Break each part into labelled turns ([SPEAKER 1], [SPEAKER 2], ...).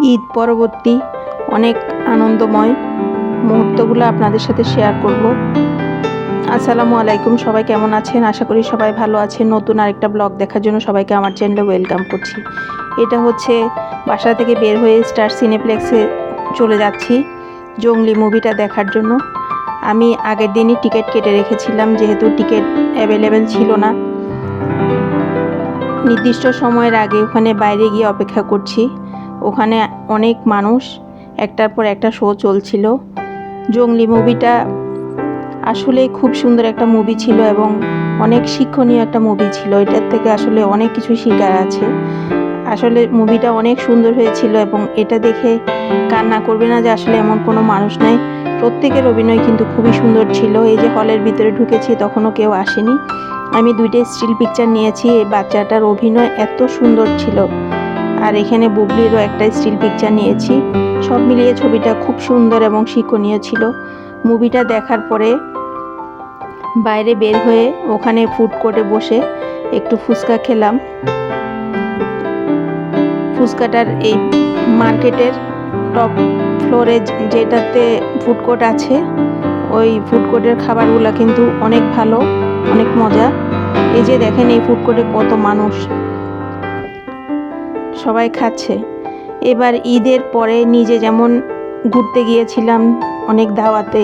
[SPEAKER 1] ঈদ পরবর্তী অনেক আনন্দময় মুহূর্তগুলো আপনাদের সাথে শেয়ার করব। আসসালামু আলাইকুম, সবাই কেমন আছেন? আশা করি সবাই ভালো আছেন। নতুন আরেকটা ব্লগ দেখার জন্য সবাইকে আমার চ্যানেলে ওয়েলকাম করছি। এটা হচ্ছে বাসা থেকে বের হয়ে স্টার সিনেপ্লেক্সে চলে যাচ্ছি জঙ্গলি মুভিটা দেখার জন্য। আমি আগের দিনই টিকিট কেটে রেখেছিলাম, যেহেতু টিকিট অ্যাভেলেবেল ছিল না। নির্দিষ্ট সময়ের আগে ওখানে বাইরে গিয়ে অপেক্ষা করছি। ওখানে অনেক মানুষ, একটার পর একটা শো চলছিল। জঙ্গলি মুভিটা আসলে খুব সুন্দর একটা মুভি ছিল এবং অনেক শিক্ষণীয় একটা মুভি ছিল। এটার থেকে আসলে অনেক কিছু শেখার আছে। আসলে মুভিটা অনেক সুন্দর হয়েছিল এবং এটা দেখে কান্না করবে না যে আসলে এমন কোনো মানুষ নাই। প্রত্যেকের অভিনয় কিন্তু খুবই সুন্দর ছিল। এই যে হলের ভিতরে ঢুকেছি তখনও কেউ আসেনি। আমি 2টা স্টিল পিকচার নিয়েছি। এই বাচ্চাটার অভিনয় এত সুন্দর ছিল। আর এখানে বুবলিরও একটা স্টিল পিকচার নিয়েছি। সব মিলিয়ে ছবিটা খুব সুন্দর এবং শিক্ষণীয় ছিল। মুভিটা দেখার পরে বাইরে বের হয়ে ওখানে ফুড কোর্টে বসে একটু ফুচকা খেলাম। ফুচকাটার এই মার্কেটের টপ ফ্লোরে যেটাতে ফুড কোর্ট আছে, ওই ফুড কোর্টের খাবারগুলো কিন্তু অনেক ভালো, অনেক মজা। এই যে দেখেন এই ফুড কোর্টে কত মানুষ, সবাই খাচ্ছে। এবার ঈদের পরে নিজে যেমন ঘুরতে গিয়েছিলাম, অনেক দাওয়াতে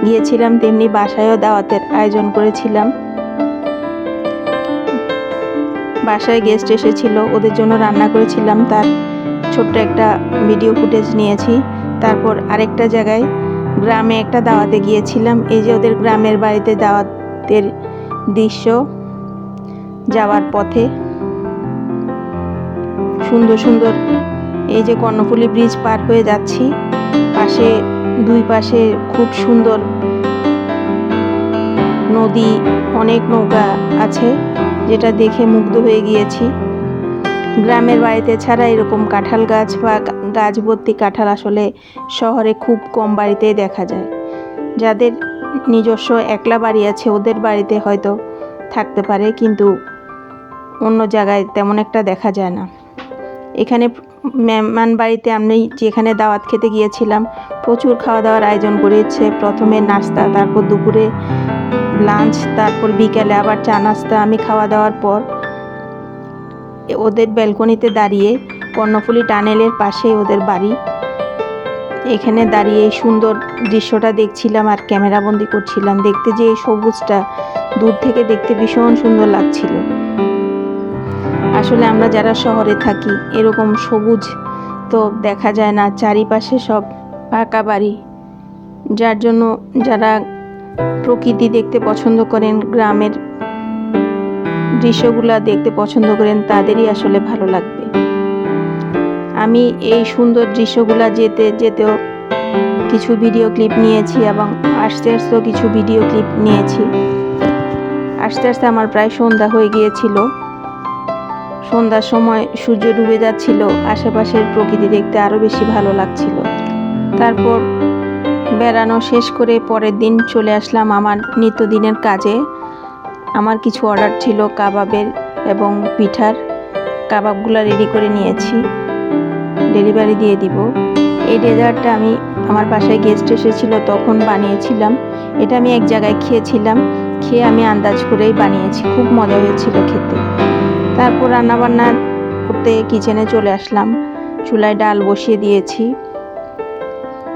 [SPEAKER 1] গিয়েছিলাম, তেমনি বাসায়ও দাওয়াতের আয়োজন করেছিলাম। বাসায় গেস্ট এসেছিল, ওদের জন্য রান্না করেছিলাম। তার ছোট্ট একটা ভিডিও ফুটেজ নিয়েছি। তারপর আরেকটা জায়গায় গ্রামে একটা দাওয়াতে গিয়েছিলাম। এই যে ওদের গ্রামের বাড়িতে দাওয়াতের দৃশ্য। যাওয়ার পথে সুন্দর সুন্দর এই যে কর্ণফুলী ব্রিজ পার হয়ে যাচ্ছি। পাশে দুই পাশে খুব সুন্দর নদী, অনেক নৌকা আছে, যেটা দেখে মুগ্ধ হয়ে গিয়েছি। গ্রামের বাড়িতে ছাড়া এরকম কাঁঠাল গাছ বা গাছ ভর্তি কাঁঠাল আসলে শহরে খুব কম বাড়িতেই দেখা যায়। যাদের নিজস্ব একলা বাড়ি আছে ওদের বাড়িতে হয়তো থাকতে পারে, কিন্তু অন্য জায়গায় তেমন একটা দেখা যায় না। এখানে মেহমান বাড়িতে আমি যেখানে দাওয়াত খেতে গিয়েছিলাম প্রচুর খাওয়া দাওয়ার আয়োজন করেছে। প্রথমে নাস্তা, তারপর দুপুরে লাঞ্চ, তারপর বিকেলে আবার চা নাস্তা। আমি খাওয়া দাওয়ার পর ওদের ব্যালকনিতে দাঁড়িয়ে, কর্ণফুলী টানেলের পাশে ওদের বাড়ি, এখানে দাঁড়িয়ে এই সুন্দর দৃশ্যটা দেখছিলাম আর ক্যামেরাবন্দি করছিলাম। দেখতে যে এই সবুজটা দূর থেকে দেখতে ভীষণ সুন্দর লাগছিল। আসলে আমরা যারা শহরে থাকি এরকম সবুজ তো দেখা যায় না, চারিপাশে সব পাকা বাড়ি। যার জন্য যারা প্রকৃতি দেখতে পছন্দ করেন, গ্রামের দৃশ্যগুলা দেখতে পছন্দ করেন, তাদেরই আসলে ভালো লাগবে। আমি এই সুন্দর দৃশ্যগুলা যেতে যেতেও কিছু ভিডিও ক্লিপ নিয়েছি এবং আস্তে আস্তেও কিছু ভিডিও ক্লিপ নিয়েছি। আস্তে আস্তে আমার প্রায় সন্ধ্যা হয়ে গিয়েছিল। সন্ধ্যার সময় সূর্য ডুবে যাচ্ছিল, আশেপাশের প্রকৃতি দেখতে আরও বেশি ভালো লাগছিল। তারপর বেড়ানো শেষ করে পরের দিন চলে আসলাম আমার নিত্যদিনের কাজে। আমার কিছু অর্ডার ছিল কাবাবের এবং পিঠার। কাবাবগুলো রেডি করে নিয়েছি, ডেলিভারি দিয়ে দিব। এই ডেজার্টটা আমি আমার বাসায় গেস্ট এসেছিল তখন বানিয়েছিলাম। এটা আমি এক জায়গায় খেয়েছিলাম, খেয়ে আমি আন্দাজ করেই বানিয়েছি, খুব মজা হয়েছিল খেতে। তারপর রান্নাবান্না করতে কিচেনে চলে আসলাম, চুলায় ডাল বসিয়ে দিয়েছি।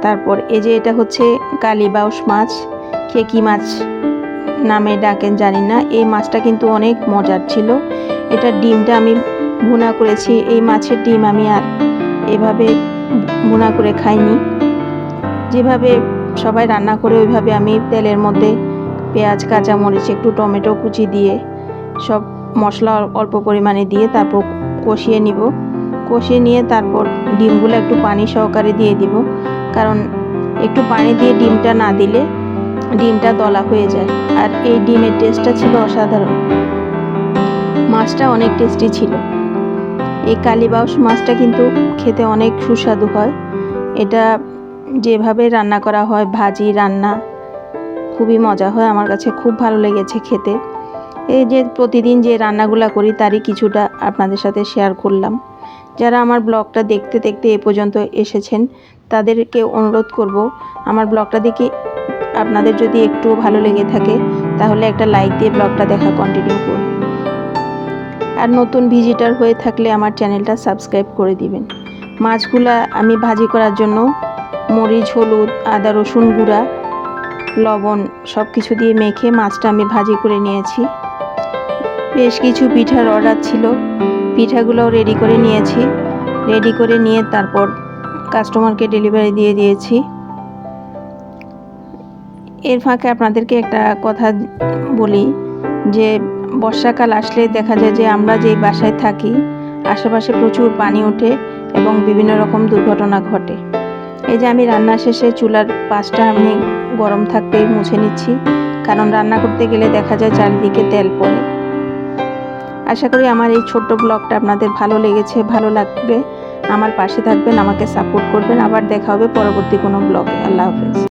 [SPEAKER 1] তারপর এই যে এটা হচ্ছে কালীবাউস মাছ, খেকি মাছ নামে ডাকেন জানি না। এই মাছটা কিন্তু অনেক মজার ছিল। এটা ডিমটা আমি ভুনা করেছি। এই মাছের ডিম আমি আর এভাবে ভুনা করে খাইনি। যেভাবে সবাই রান্না করে ওইভাবে আমি তেলের মধ্যে পেঁয়াজ, কাঁচামরিচ, একটু টমেটো কুচি দিয়ে সব মশলা অল্প পরিমাণে দিয়ে তারপর কষিয়ে নিব। কষিয়ে নিয়ে তারপর ডিমগুলো একটু পানি সহকারে দিয়ে দিব, কারণ একটু পানি দিয়ে ডিমটা না দিলে ডিমটা দলা হয়ে যায়। আর এই ডিমের টেস্টটা ছিল অসাধারণ। মাছটা অনেক টেস্টি ছিল। এই কালীবাউস মাছটা কিন্তু খেতে অনেক সুস্বাদু হয়। এটা যেভাবে রান্না করা হয়, ভাজি, রান্না, খুবই মজা হয়। আমার কাছে খুব ভালো লেগেছে খেতে। এই যে প্রতিদিন যে রান্নাগুলো করি তারই কিছুটা আপনাদের সাথে শেয়ার করলাম। যারা আমার ব্লগটা দেখতে দেখতে এ পর্যন্ত এসেছেন তাদেরকে অনুরোধ করব, আমার ব্লগটা দেখে আপনাদের যদি একটু ভালো লেগে থাকে তাহলে একটা লাইক দিয়ে ব্লগটা দেখা কন্টিনিউ করুন। আর নতুন ভিজিটার হয়ে থাকলে আমার চ্যানেলটা সাবস্ক্রাইব করে দিবেন। মাছগুলা আমি ভাজি করার জন্য মরিচ, হলুদ, আদা, রসুন গুঁড়া, লবণ সব কিছু দিয়ে মেখে মাছটা আমি ভাজি করে নিয়েছি। বেশ কিছু পিঠার অর্ডার ছিল, পিঠাগুলোও রেডি করে নিয়েছি। রেডি করে নিয়ে তারপর কাস্টমারকে ডেলিভারি দিয়ে দিয়েছি। এর ফাঁকে আপনাদেরকে একটা কথা বলি যে বর্ষাকাল আসলে দেখা যায় যে আমরা যেই বাসায় থাকি আশেপাশে প্রচুর পানি ওঠে এবং বিভিন্ন রকম দুর্ঘটনা ঘটে। এই যে আমি রান্না শেষে চুলার পাশটা আমি গরম থাকতেই মুছে নিচ্ছি, কারণ রান্না করতে গেলে দেখা যায় চারিদিকে তেল পড়ে। আশা করি আমার এই ছোট্ট ব্লগটা আপনাদের ভালো লেগেছে, ভালো লাগবে। আমার পাশে থাকবেন, আমাকে সাপোর্ট করবেন। আবার দেখা হবে পরবর্তী কোনো ব্লগে। আল্লাহ হাফেজ।